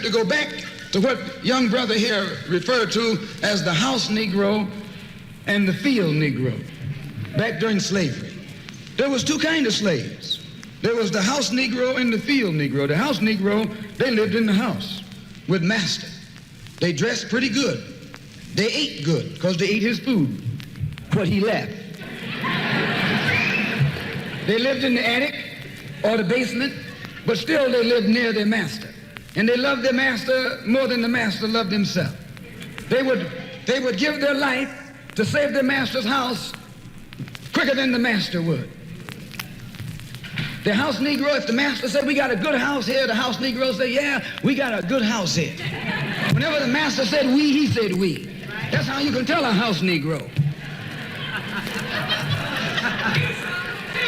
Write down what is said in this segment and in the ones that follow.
to go back to what young brother here referred to as the house Negro and the field Negro. Back during slavery, there was two kinds of slaves. There was the house Negro and the field Negro. The house Negro, they lived in the house with master. They dressed pretty good. They ate good because they ate his food, what he left. They lived in the attic or the basement, but still they lived near their master. And they loved their master more than the master loved himself. They would give their life to save their master's house quicker than the master would. The house Negro, if the master said, we got a good house here, the house Negro said, yeah, we got a good house here. Whenever the master said we, he said we. That's how you can tell a house Negro.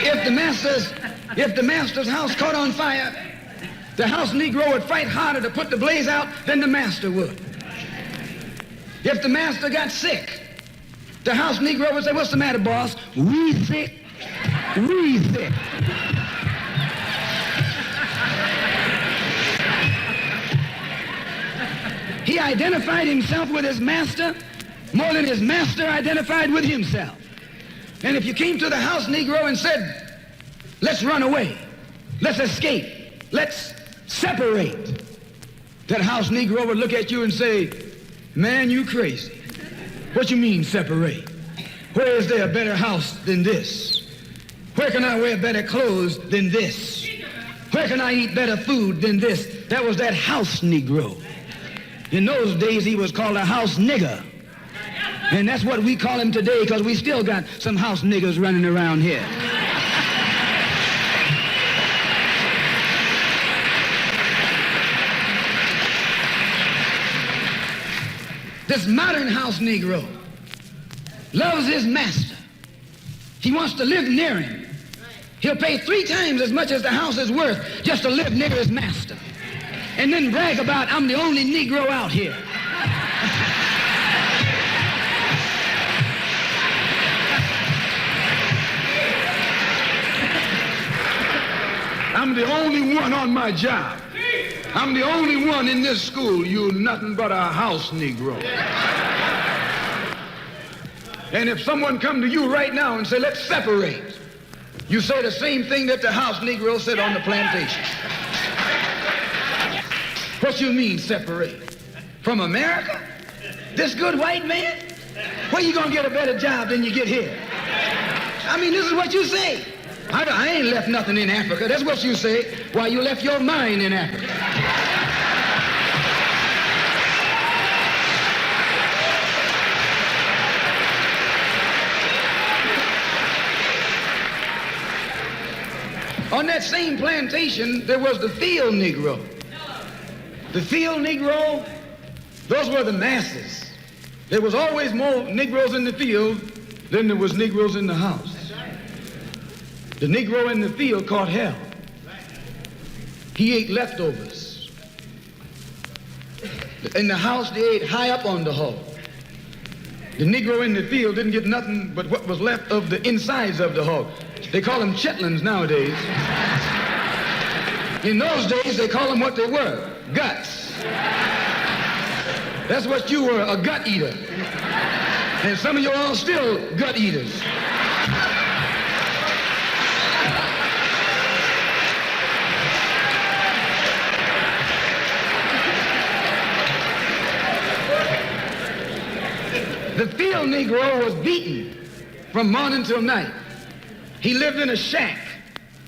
If the master's house caught on fire, the house Negro would fight harder to put the blaze out than the master would. If the master got sick, the house Negro would say, what's the matter, boss? We sick. We sick. He identified himself with his master more than his master identified with himself. And if you came to the house Negro and said, let's run away, let's escape, let's separate, that house Negro would look at you and say, man, you crazy. What you mean separate? Where is there a better house than this? Where can I wear better clothes than this? Where can I eat better food than this? That was that house Negro. In those days, he was called a house nigger. And that's what we call him today because we still got some house niggers running around here. This modern house Negro loves his master. He wants to live near him. He'll pay 3 times as much as the house is worth just to live near his master. And then brag about, I'm the only Negro out here. I'm the only one on my job. I'm the only one in this school. You're nothing but a house Negro. And if someone come to you right now and say, let's separate, you say the same thing that the house Negro said on the plantation. What you mean separate? From America? This good white man? Where you gonna get a better job than you get here? I mean, this is what you say. I ain't left nothing in Africa. That's what you say. Why, you left your mind in Africa. On that same plantation, there was the field Negro. The field Negro, those were the masses. There was always more Negroes in the field than there was Negroes in the house. The Negro in the field caught hell. He ate leftovers. In the house, they ate high up on the hog. The Negro in the field didn't get nothing but what was left of the insides of the hog. They call them chitlins nowadays. In those days, they call them what they were, guts. That's what you were, a gut eater. And some of you all still gut eaters. The field Negro was beaten from morning till night. He lived in a shack,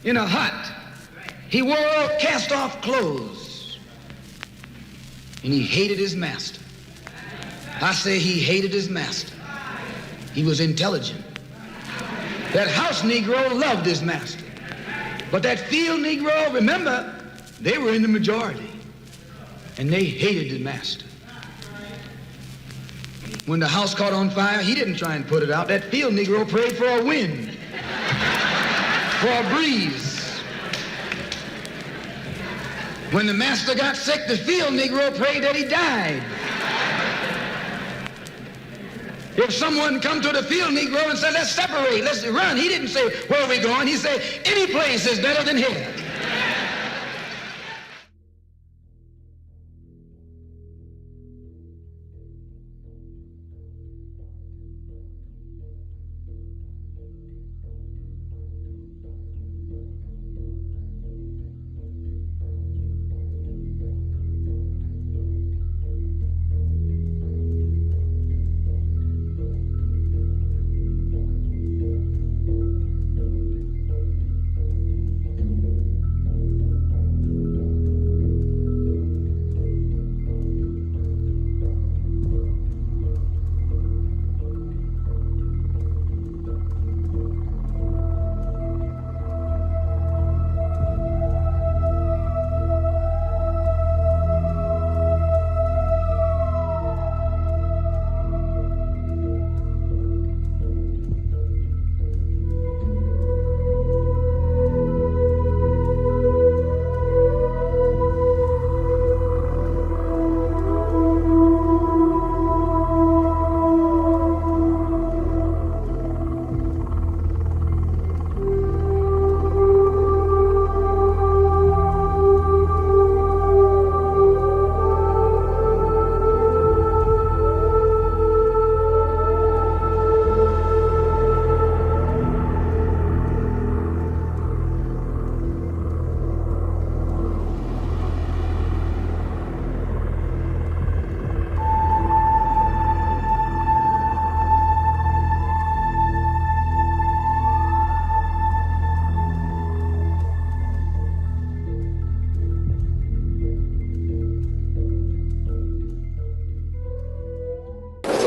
in a hut. He wore cast-off clothes. And he hated his master. I say he hated his master. He was intelligent. That house Negro loved his master. But that field Negro, remember, they were in the majority. And they hated the master. When the house caught on fire, he didn't try and put it out. That field Negro prayed for a wind, for a breeze. When the master got sick, the field Negro prayed that he died. If someone come to the field Negro and said, let's separate, let's run, he didn't say, where are we going? He said, any place is better than here.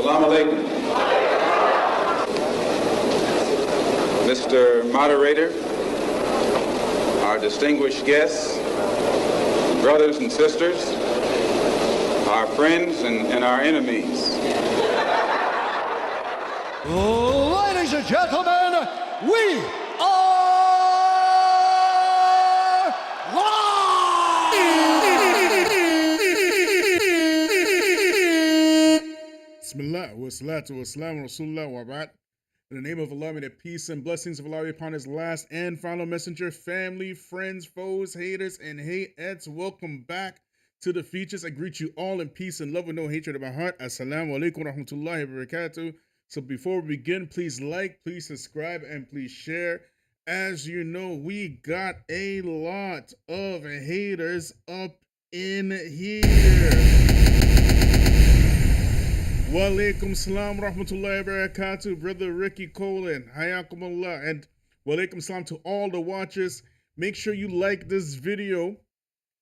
Salaam Alaikum. Mr. Moderator, our distinguished guests, brothers and sisters, our friends and our enemies. Ladies and gentlemen, we are live! Bismillah wa salatu wa salam wa rasulullah wa ba'd. In the name of Allah, may the peace and blessings of Allah be upon His last and final messenger, family, friends, foes, haters, and hateettes. Welcome back to the Feachaz. I greet you all in peace and love with no hatred in my heart. Assalamu alaikum wa rahmatullahi wa barakatuh. So before we begin, please like, please subscribe, and please share. As you know, we got a lot of haters up in here. Wa alaikum salam rahmatullahi wa barakatuh, Brother Ricky Colin, hayakumullah, and wa alaikum salam to all the watchers. Make sure you like this video.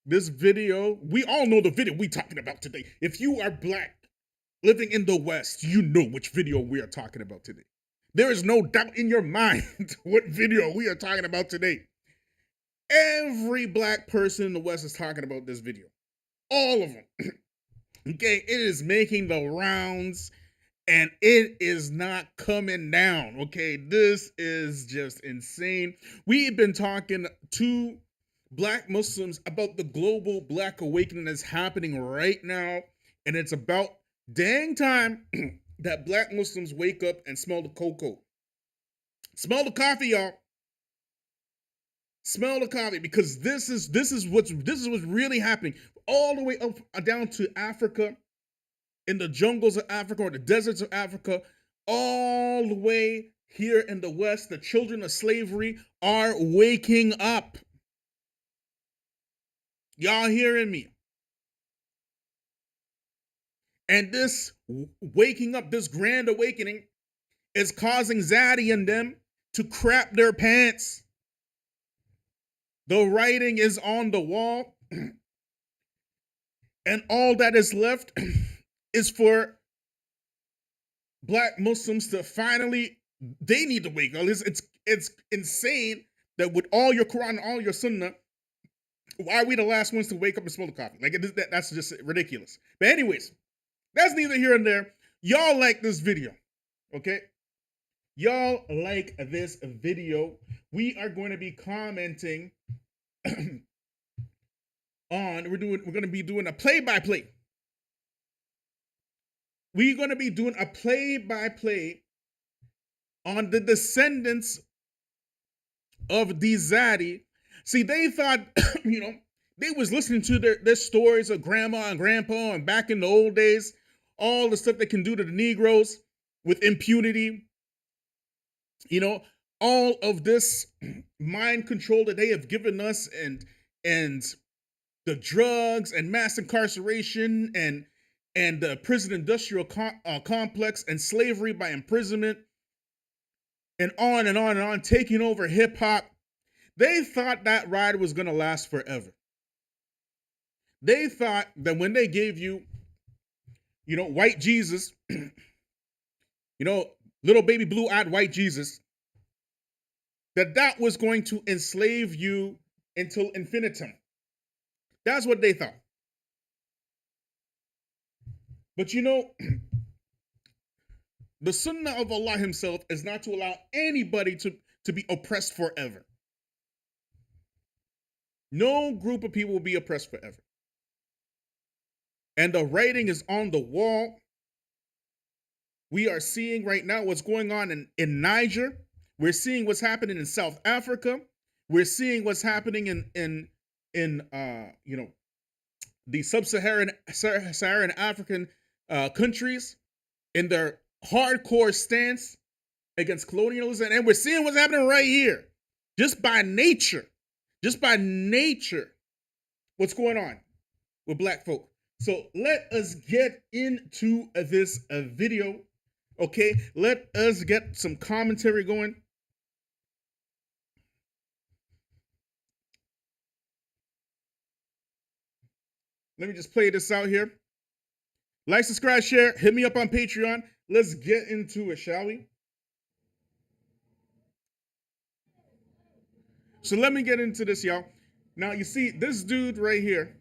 We all know the video we talking about today. If you are black, living in the West, you know which video we are talking about today. There is no doubt in your mind what video we are talking about today. Every black person in the West is talking about this video. All of them. Okay, it is making the rounds and it is not coming down. Okay, this is just insane. We've been talking to black Muslims about the global black awakening that's happening right now, and it's about dang time that black Muslims wake up and smell the cocoa. Smell the coffee, y'all. Smell the coffee, because this is what's really happening all the way up down to Africa, in the jungles of Africa or the deserts of Africa, all the way here in the West. The children of slavery are waking up. Y'all hearing me? And this waking up, this grand awakening, is causing Zaddy and them to crap their pants. The writing is on the wall, and all that is left is for black Muslims to finally, they need to wake up. It's insane that with all your Quran and all your Sunnah, why are we the last ones to wake up and smell the coffee? Like, that's just ridiculous. But anyways, that's neither here nor there. Y'all like this video, okay? Y'all like this video. We are going to be commenting we're going to be doing a play-by-play. We're going to be doing a play-by-play on the descendants of these Zaddy. See, they thought, they was listening to their stories of grandma and grandpa and back in the old days, all the stuff they can do to the Negroes with impunity. All of this mind control that they have given us, and the drugs and mass incarceration and the prison industrial complex and slavery by imprisonment and on and on and on, taking over hip hop. They thought that ride was going to last forever. They thought that when they gave you, white Jesus, little baby blue-eyed white Jesus, that was going to enslave you until infinitum. That's what they thought. But the Sunnah of Allah Himself is not to allow anybody to be oppressed forever. No group of people will be oppressed forever. And the writing is on the wall. We are seeing right now what's going on in Niger. We're seeing what's happening in South Africa. We're seeing what's happening in the sub-Saharan African countries in their hardcore stance against colonialism. And we're seeing what's happening right here. Just by nature, what's going on with black folk. So let us get into this video, okay? Let us get some commentary going. Let me just play this out here. Like, subscribe, share. Hit me up on Patreon. Let's get into it, shall we? So let me get into this, y'all. Now, you see, this dude right here,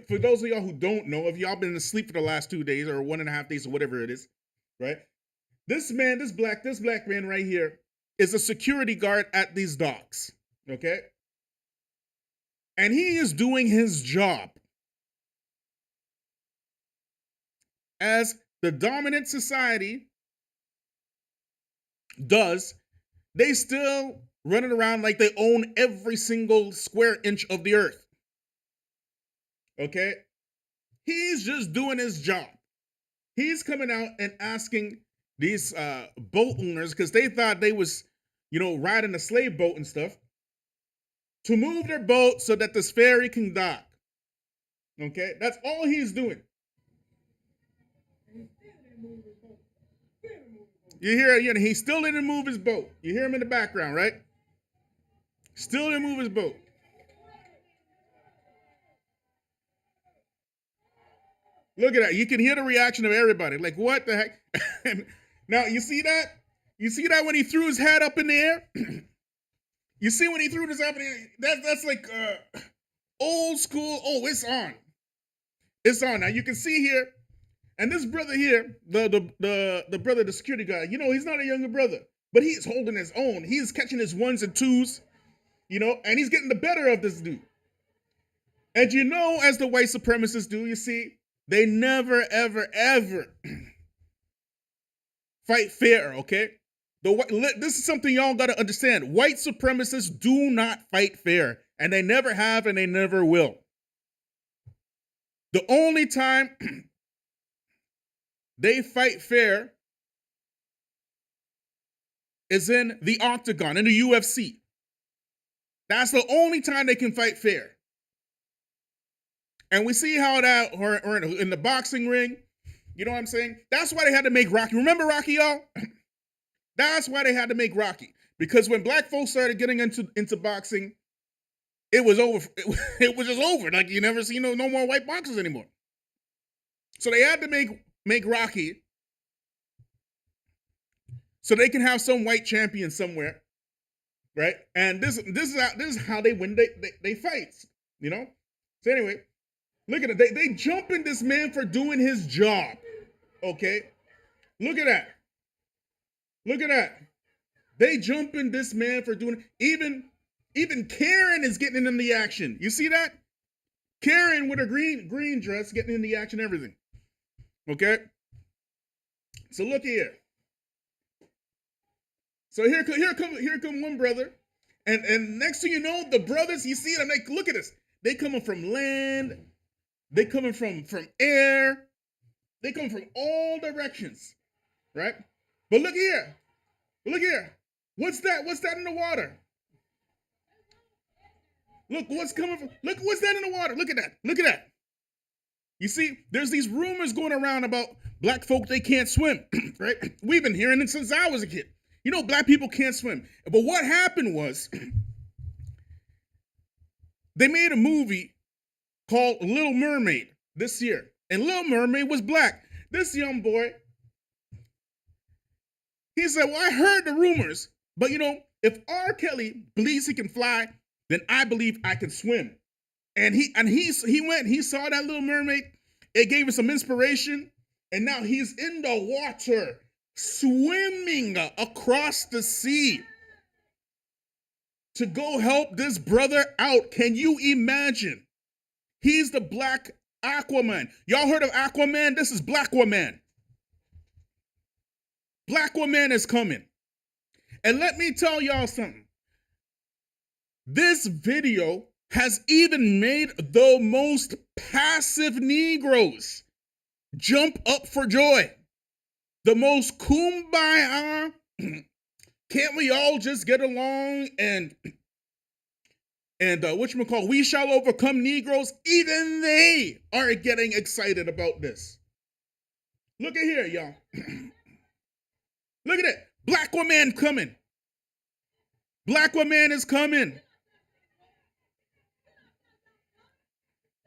for those of y'all who don't know, if y'all been asleep for the last 2 days or 1.5 days or whatever it is, right? This man, this black man right here is a security guard at these docks, okay? And he is doing his job as the dominant society does. They still running around like they own every single square inch of the earth. Okay? He's just doing his job. He's coming out and asking these boat owners, because they thought they was, riding a slave boat and stuff, to move their boat so that this ferry can dock. Okay? That's all he's doing. You hear, he still didn't move his boat. You hear him in the background, right? Still didn't move his boat. Look at that. You can hear the reaction of everybody. Like, what the heck? Now, you see that? You see that when he threw his hat up in the air? You see when he threw his hat up in the air? That's like old school. Oh, it's on. It's on. Now, you can see here, and this brother here, the brother, the security guy, he's not a younger brother, but he's holding his own. He's catching his ones and twos, and he's getting the better of this dude. And as the white supremacists do, you see, they never, ever, ever fight fair, okay? This is something y'all got to understand. White supremacists do not fight fair, and they never have, and they never will. The only time they fight fair is in the octagon, in the UFC. That's the only time they can fight fair. And we see how that, or in the boxing ring, you know what I'm saying? That's why they had to make Rocky. Remember Rocky, y'all? That's why they had to make Rocky. Because when black folks started getting into boxing, it was over. It was just over. Like, you never see no more white boxers anymore. So they had to make Rocky so they can have some white champion somewhere, right? And this is how they win they fights, So anyway, look at it. They jumping this man for doing his job. Okay? Look at that. Look at that. They jumping this man for doing even Karen is getting in the action. You see that? Karen with her green dress getting in the action, everything. Okay? So look here. So here come one brother. And next thing you know, the brothers, you see them, like, look at this. They coming from land. They coming from air. They come from all directions, right? But look here. Look here. What's that? What's that in the water? Look, what's coming from? Look, what's that in the water? Look at that. Look at that. You see, there's these rumors going around about black folk, they can't swim, right? We've been hearing it since I was a kid. Black people can't swim. But what happened was they made a movie called Little Mermaid this year. And Little Mermaid was black. This young boy, he said, well, I heard the rumors, but if R. Kelly believes he can fly, then I believe I can swim. And he went, he saw that Little Mermaid. It gave him some inspiration. And now he's in the water, swimming across the sea to go help this brother out. Can you imagine? He's the black Aquaman. Y'all heard of Aquaman? This is Blackwaman. Blackwaman is coming. And let me tell y'all something. This video has even made the most passive Negroes jump up for joy. The most kumbaya, can't we all just get along and whatchamacallit, we shall overcome Negroes, even they are getting excited about this. Look at here, y'all. Look at it. Blackwaman coming. Blackwaman is coming.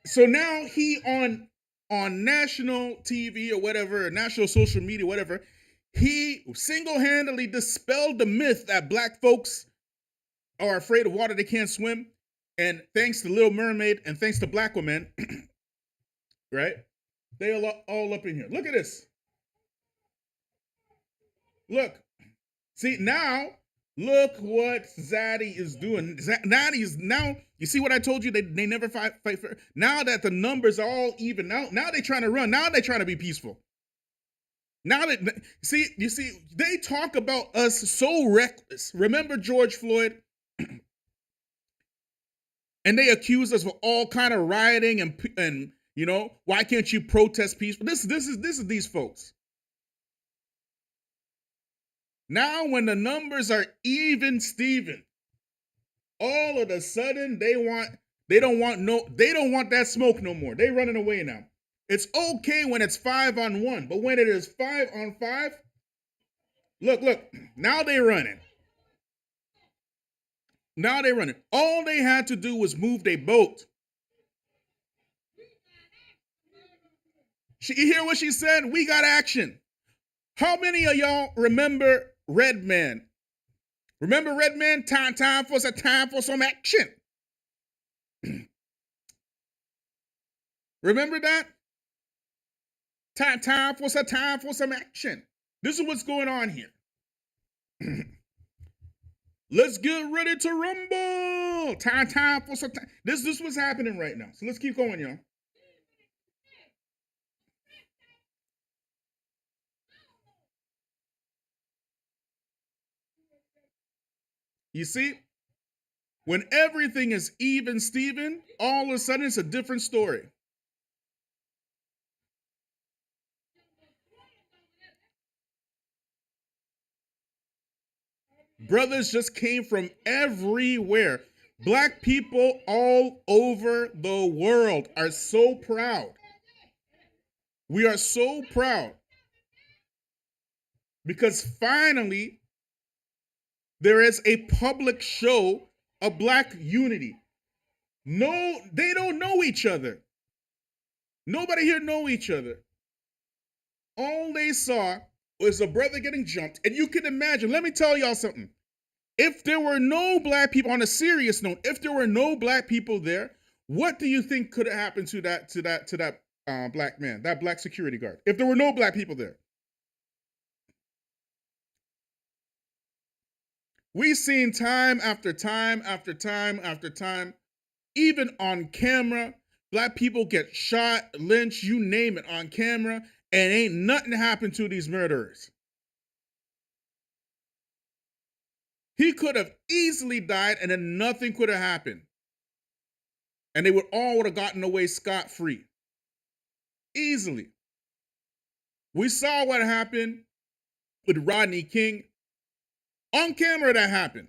So now he on on national TV or whatever, national social media, whatever, he single-handedly dispelled the myth that black folks are afraid of water, they can't swim. And thanks to Little Mermaid and thanks to Black Women, right? They are all up in here. Look at this. Look. See, now, look what Zaddy is doing. Now, you see what I told you? They never fight for. Now that the numbers are all even, now they're trying to run. Now they're trying to be peaceful. Now that, you see, they talk about us so reckless. Remember George Floyd? And they accuse us of all kind of rioting and you know, why can't you protest peaceful? This is these folks. Now when the numbers are even Steven, all of a sudden they don't want that smoke no more. They running away now. It's okay when it's 5-on-1, but when it is 5-on-5, look, now they're running. Now they're running. All they had to do was move their boat. You hear what she said? We got action. How many of y'all remember Redman? Remember Redman? Time for some action. Remember that? Time for some action. This is what's going on here. Let's get ready to rumble. Time for some time. This is what's happening right now. So let's keep going, y'all. You see, when everything is even Steven, all of a sudden it's a different story. Brothers just came from everywhere. Black people all over the world are so proud. We are so proud because finally there is a public show of black unity. No, they don't know each other. Nobody here know each other. All they saw was a brother getting jumped. And you can imagine, let me tell y'all something. If there were no black people, on a serious note, if there were no black people there, what do you think could have happened to that black man, that black security guard? If there were no black people there. We've seen time after time after time after time, even on camera, black people get shot, lynched, you name it, on camera, and ain't nothing happened to these murderers. He could have easily died and then nothing could have happened. And they would have gotten away scot-free. Easily. We saw what happened with Rodney King. On camera that happened.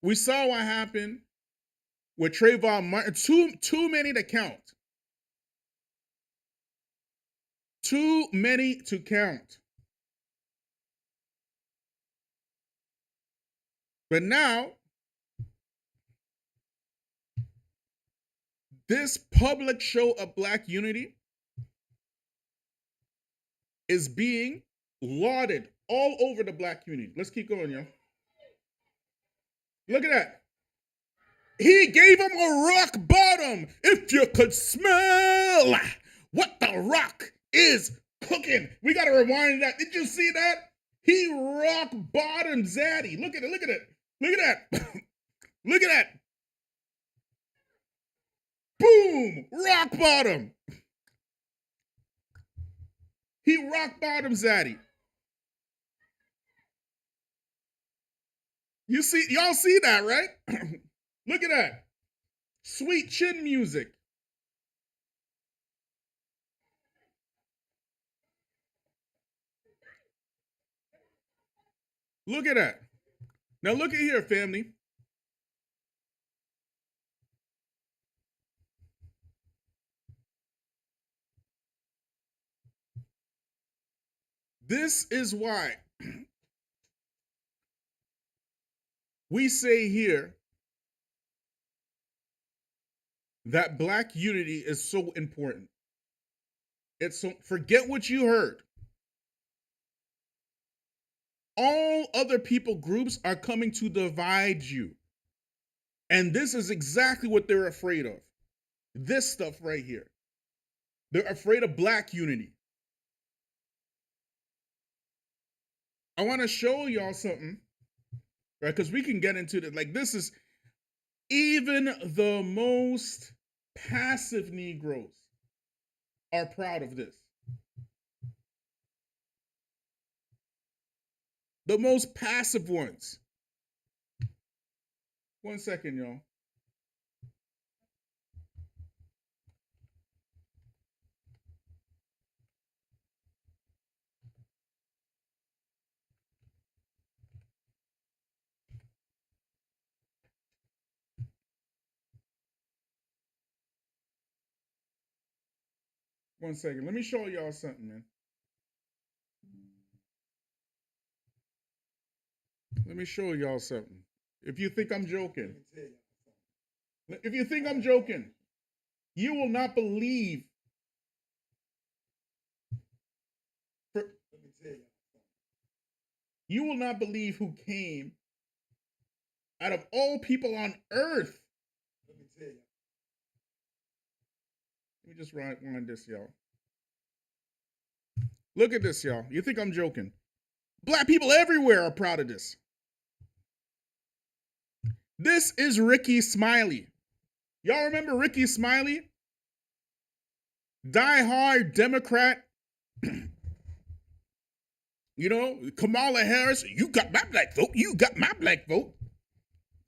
We saw what happened with Trayvon Martin. Too many to count. Too many to count. But now, this public show of black unity is being lauded all over the black community. Let's keep going, yo. Look at that. He gave him a rock bottom. If you could smell what the rock is cooking. We got to rewind that. Did you see that? He rock bottomed Zaddy. Look at it. Look at it. Look at that. Look at that. Boom. Rock bottom. He rock bottomed Zaddy. Y'all see that, right? Look at that. Sweet chin music. Look at that. Now look at here, family. This is why we say here that black unity is so important. Forget what you heard. All other people groups are coming to divide you. And this is exactly what they're afraid of. This stuff right here. They're afraid of black unity. I want to show y'all something, right? Because we can get into it. Like, this is even the most passive Negroes are proud of this. The most passive ones. 1 second, y'all. One second. Let me show y'all something, man. Let me show y'all something. If you think I'm joking, you will not believe. You will not believe who came out of all people on earth. Let me tell you. Let me just rewind this, y'all. Look at this, y'all. You think I'm joking? Black people everywhere are proud of this. This is Ricky Smiley. Y'all remember Ricky Smiley? Die-hard Democrat. You know, Kamala Harris, you got my black vote. You got my black vote.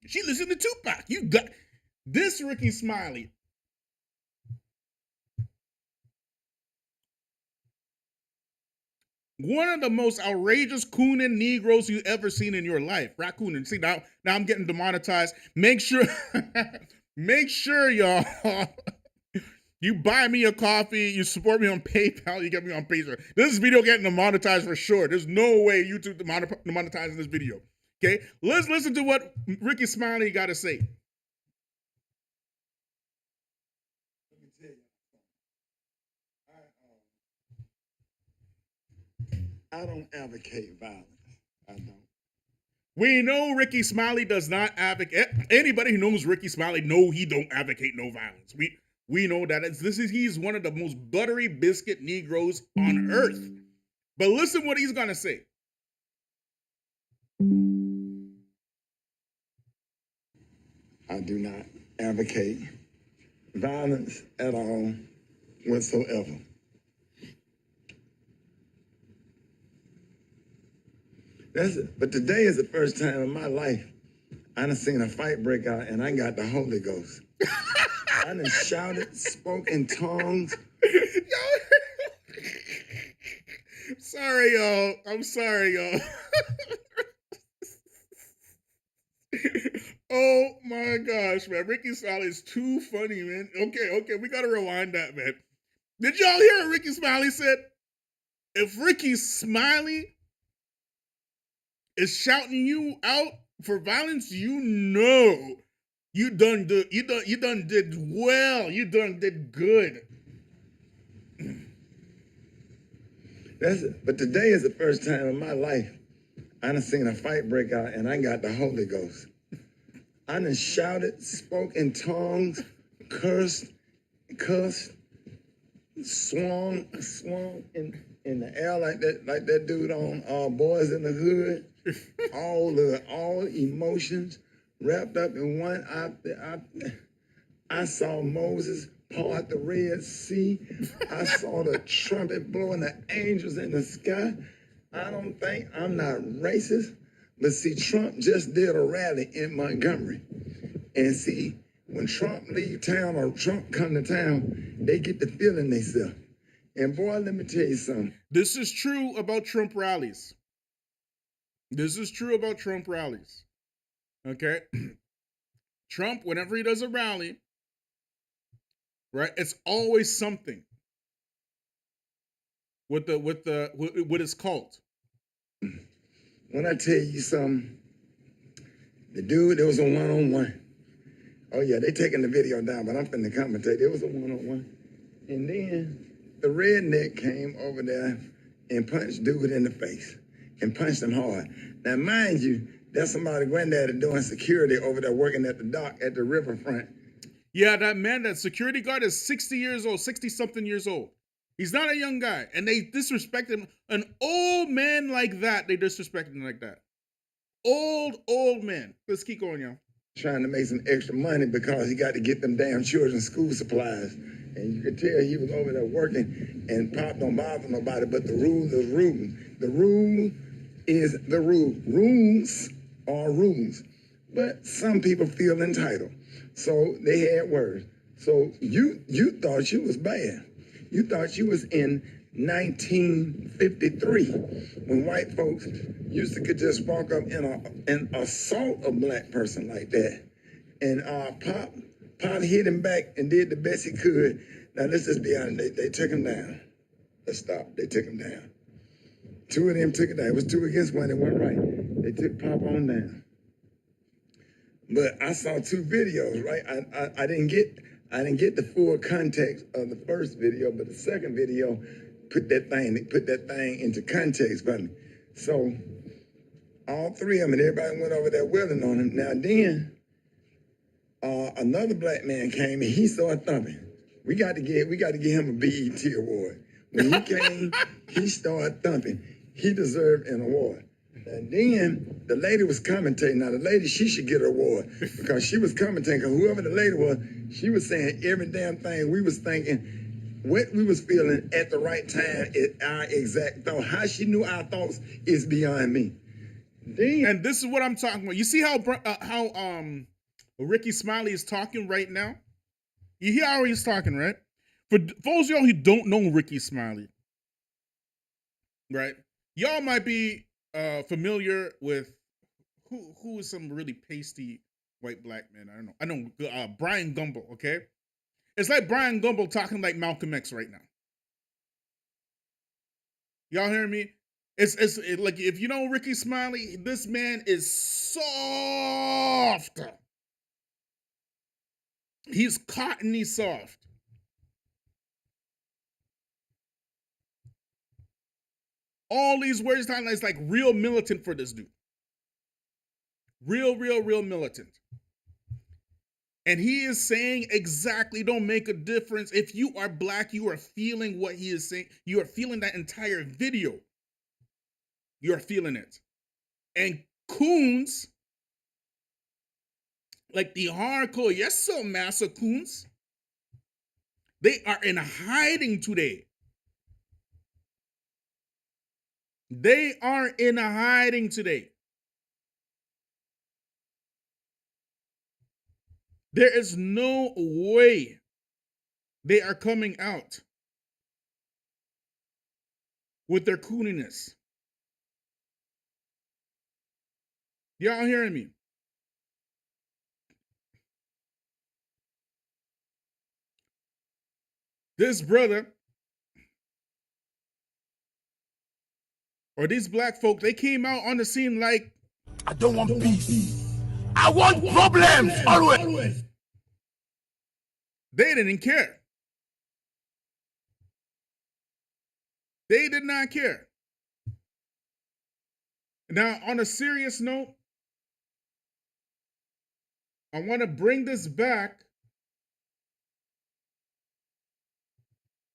She listened to Tupac. You got this Ricky Smiley. One of the most outrageous cooning Negroes you ever seen in your life. Raccooning. See, now I'm getting demonetized. Make sure, y'all, you buy me a coffee, you support me on PayPal, you get me on Patreon. This video getting demonetized for sure. There's no way YouTube demonetizing this video. Okay, let's listen to what Ricky Smiley got to say. Let me tell you, I don't advocate violence. I don't. We know Ricky Smiley does not advocate. Anybody who knows Ricky Smiley know he don't advocate no violence. We know that he's one of the most buttery biscuit Negroes on earth. But listen what he's gonna say. I do not advocate violence at all whatsoever. But today is the first time in my life I done seen a fight break out and I got the Holy Ghost. I done shouted, spoke in tongues. Sorry, y'all. I'm sorry, y'all. Oh my gosh, man. Ricky Smiley is too funny, man. Okay, we gotta rewind that, man. Did y'all hear what Ricky Smiley said? If Ricky Smiley is shouting you out for violence, you know you done did well. You done did good. But today is the first time in my life I done seen a fight break out and I got the Holy Ghost. I done shouted, spoke in tongues, cursed, swung in the air like that dude on Boys in the Hood. all emotions wrapped up in one. I saw Moses part the Red Sea. I saw the trumpet blowing the angels in the sky. I'm not racist, but see, Trump just did a rally in Montgomery. And see, when Trump leave town or Trump come to town, they get the feeling themselves. And boy, let me tell you something. This is true about Trump rallies. Okay? Trump, whenever he does a rally, right, it's always something with his cult. When I tell you something, the dude, there was a one-on-one. Oh yeah, they taking the video down, but I'm finna commentate. There was a one-on-one. And then the redneck came over there and punched dude in the face and punched him hard. Now, mind you, that's somebody granddaddy doing security over there working at the dock at the riverfront. Yeah, that man, that security guard is 60 years old, 60-something years old. He's not a young guy. And they disrespect him. An old man like that, they disrespect him like that. Old man. Let's keep going, y'all. Trying to make some extra money because he got to get them damn children's school supplies. And you could tell he was over there working, and Pop don't bother nobody, but the rule is rule. The rule is the rule. Rules are rules. But some people feel entitled. So they had words. So you thought you was bad. You thought you was in 1953 when white folks used to could just walk up and assault a black person like that. And Pop hit him back and did the best he could. Now let's just be honest, they took him down. Let's stop, they took him down. Two of them took it down. It was 2 against 1, it went right. They took Pop on down. But I saw 2 videos, right? I didn't get the full context of the first video, but the second video put that thing into context for me. So all 3 of them, and everybody went over there willing on him. Now then, another black man came and he started thumping. We got to give him a BET award. When he came, he started thumping. He deserved an award. And then the lady was commentating. Now the lady, she should get an award because she was commentating. Because whoever the lady was, she was saying every damn thing we was thinking, what we was feeling at the right time is our exact thought. How she knew our thoughts is beyond me. Then, and this is what I'm talking about. You see how Ricky Smiley is talking right now? You hear how he's talking, right? For those of y'all who don't know Ricky Smiley, right? Y'all might be familiar with who is some really pasty white black man. I know Brian Gumble. Okay, it's like Brian Gumble talking like Malcolm X right now. Y'all hearing me? It's like, if you know Ricky Smiley, this man is soft. He's cottony soft. All these words sound like real militant for this dude. Real militant. And he is saying exactly, don't make a difference. If you are black, you are feeling what he is saying. You are feeling that entire video. You are feeling it. And coons, like the hardcore, yes sir, massa coons, they are in hiding today. They are in hiding today. There is no way they are coming out with their cooniness. Y'all hearing me? This brother, or these black folk, they came out on the scene like, I don't want peace. I want problems always. They didn't care. They did not care. Now, on a serious note, I want to bring this back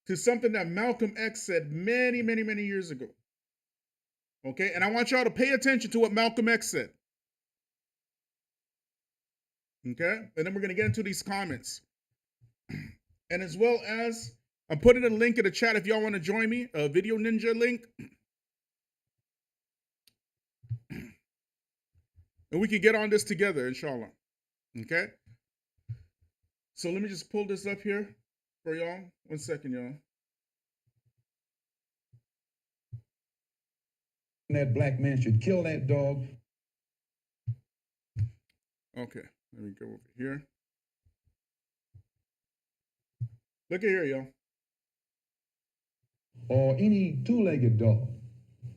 to something that Malcolm X said many years ago. Okay? And I want y'all to pay attention to what Malcolm X said. Okay? And then we're going to get into these comments. And as well as, I'm putting a link in the chat if y'all want to join me, a Video Ninja link. And we can get on this together, inshallah. Okay? So let me just pull this up here for y'all. 1 second, y'all. That black man should kill that dog. Okay, let me go over here. Look at here, y'all. Or any two-legged dog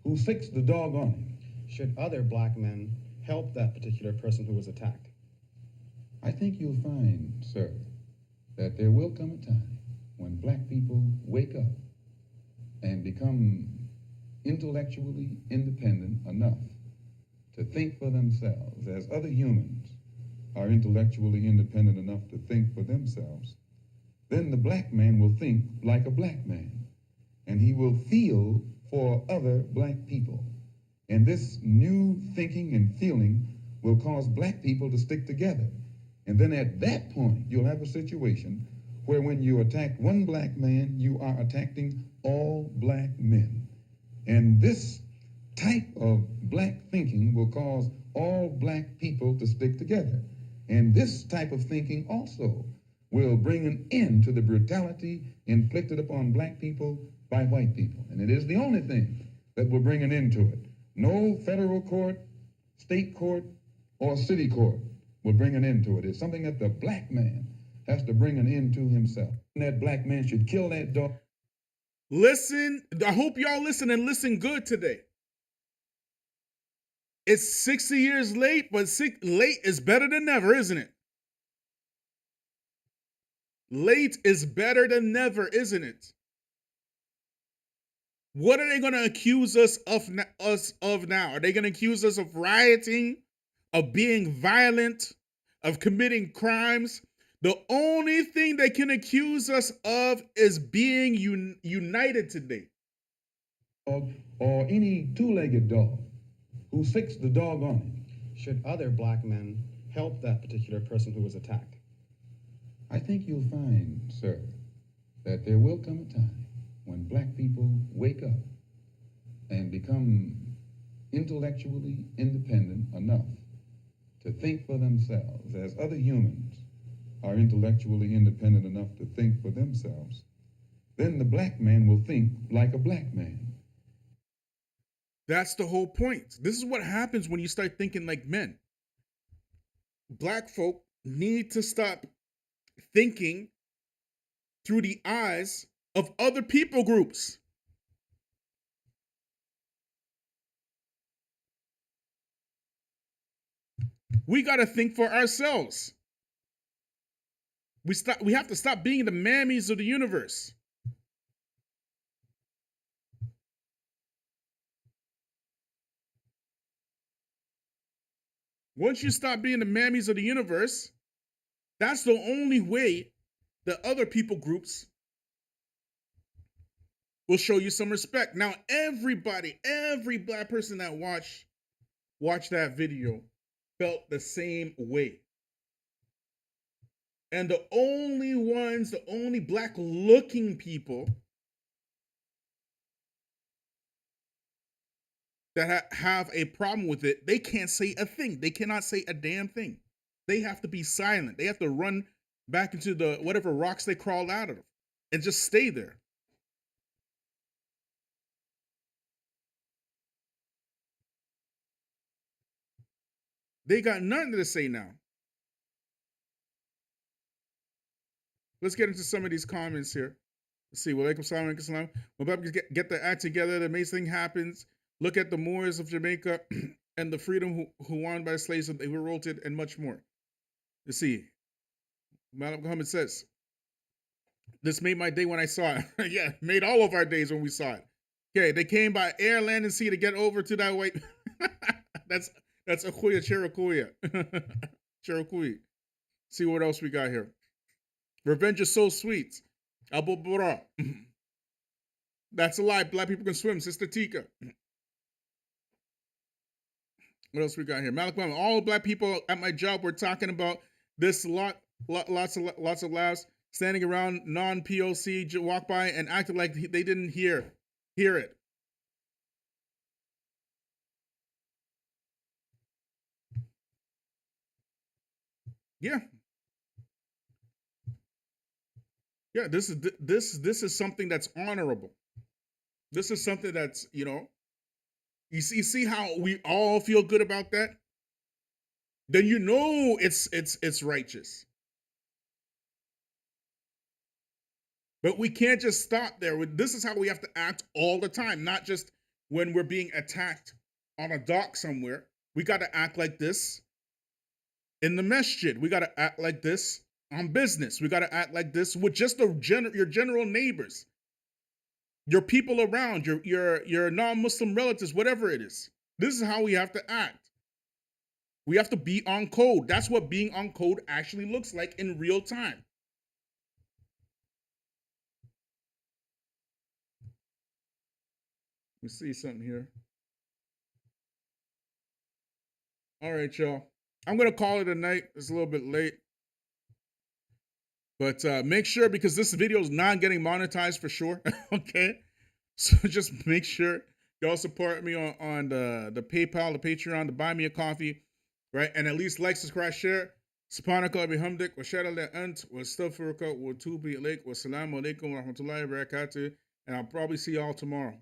who sicks the dog on him. Should other black men help that particular person who was attacked? I think you'll find, sir, that there will come a time when black people wake up and become intellectually independent enough to think for themselves, as other humans are intellectually independent enough to think for themselves, then the black man will think like a black man, and he will feel for other black people. And this new thinking and feeling will cause black people to stick together. And then at that point, you'll have a situation where when you attack one black man, you are attacking all black men. And this type of black thinking will cause all black people to stick together. And this type of thinking also will bring an end to the brutality inflicted upon black people by white people. And it is the only thing that will bring an end to it. No federal court, state court, or city court will bring an end to it. It's something that the black man has to bring an end to himself. And that black man should kill that dog. Listen, I hope y'all listen and listen good today. It's 60 years late, but late is better than never, isn't it? Late is better than never, isn't it? What are they going to accuse us of now? Are they going to accuse us of rioting, of being violent, of committing crimes? The only thing they can accuse us of is being united today. Or any two-legged dog who sicks the dog on it. Should other black men help that particular person who was attacked? I think you'll find, sir, that there will come a time when black people wake up and become intellectually independent enough to think for themselves, as other humans are intellectually independent enough to think for themselves, then the black man will think like a black man. That's the whole point. This is what happens when you start thinking like men. Black folk need to stop thinking through the eyes of other people groups. We got to think for ourselves. We have to stop being the mammies of the universe. Once you stop being the mammies of the universe, that's the only way that other people groups will show you some respect. Now, every black person that watched that video felt the same way. And the only black looking people that have a problem with it, they can't say a thing. They cannot say a damn thing. They have to be silent. They have to run back into the whatever rocks they crawled out of and just stay there. They got nothing to say now. Let's get into some of these comments here. Let's see. Walaikum salam, alaikum salam. When Bible get the act together, the amazing thing happens. Look at the Moors of Jamaica and the freedom who won by slaves and they were revolted and much more. You see, Madam Muhammad says, this made my day when I saw it. Yeah, made all of our days when we saw it. Okay, they came by air, land, and sea to get over to that white. That's Akuya Cherokee. Cherokee. See what else we got here. Revenge is so sweet. Abu Bura. That's a lie. Black people can swim. Sister Tika. What else we got here? Malik Muhammad. All black people at my job were talking about this lots of laughs, standing around non-POC, walk by and acted like they didn't hear it. Yeah. Yeah, this is something that's honorable. This is something that's, you see how we all feel good about that? Then you know it's righteous. But we can't just stop there. This is how we have to act all the time, not just when we're being attacked on a dock somewhere. We got to act like this in the masjid. We got to act like this on business. We got to act like this with just your general neighbors. your people around, your non-Muslim relatives, whatever it is. This is how we have to act. We have to be on code. That's what being on code actually looks like in real time. Let me see something here. All right, y'all. I'm going to call it a night. It's a little bit late. But make sure, because this video is not getting monetized for sure. Okay? So just make sure y'all support me on the PayPal, the Patreon, the Buy Me a Coffee, right? And at least like, subscribe, share. Subhanaka bihamdik wa shara ant wa astaghfiruka wa tubu ilayk wa salamu alaikum wa rahmatullahi wa barakatuh. And I'll probably see y'all tomorrow.